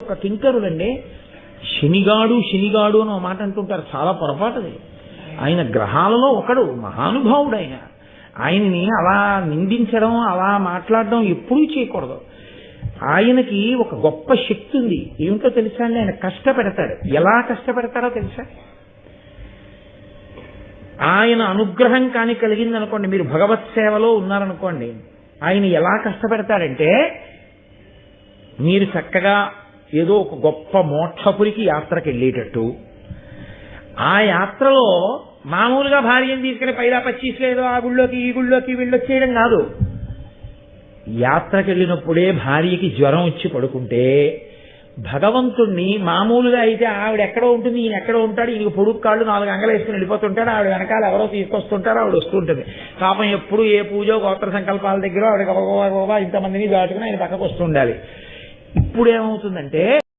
ఒక కింకరులండి శనిగాడు శనిగాడు అని ఒక మాట అంటుంటారు, చాలా పొరపాటుది. ఆయన గ్రహాలలో ఒకడు, మహానుభావుడు. ఆయనని అలా నిందించడం, అలా మాట్లాడడం ఎప్పుడూ చేయకూడదు. ఆయనకి ఒక గొప్ప శక్తి ఉంది. ఏమిటో తెలుసా అండి? ఆయన కష్టపెడతాడు. ఎలా కష్టపెడతారో తెలుసా? ఆయన అనుగ్రహం కాని కలిగింది అనుకోండి, మీరు భగవత్ సేవలో ఉన్నారనుకోండి, ఆయన ఎలా కష్టపెడతాడంటే, మీరు చక్కగా ఏదో ఒక గొప్ప మోక్షపురికి యాత్రకు వెళ్ళేటట్టు, ఆ యాత్రలో మామూలుగా భార్యను తీసుకుని పైలా పచ్చీసులో ఏదో ఆ గుళ్ళోకి ఈ గుళ్ళోకి వెళ్ళొచ్చేయడం కాదు. యాత్రకు వెళ్ళినప్పుడే భార్యకి జ్వరం వచ్చి పడుకుంటే భగవంతుణ్ణి, మామూలుగా అయితే ఆవిడ ఎక్కడో ఉంటుంది, ఈయన ఎక్కడో ఉంటాడు, ఈయనకి పొడుగు కాళ్ళు 4 అంగలు వేసుకుని వెళ్ళిపోతుంటాడు, ఆవిడ వెనకాల ఎవరో తీసుకొస్తుంటారు, ఆవిడ వస్తూ ఉంటుంది. పాపం ఎప్పుడు ఏ పూజో గోత్ర సంకల్పాల దగ్గర ఆవిడ ఇంతమందిని దాటుకుని ఆయన పక్కకు వస్తుండాలి. ఇప్పుడు ఏమవుతుందంటే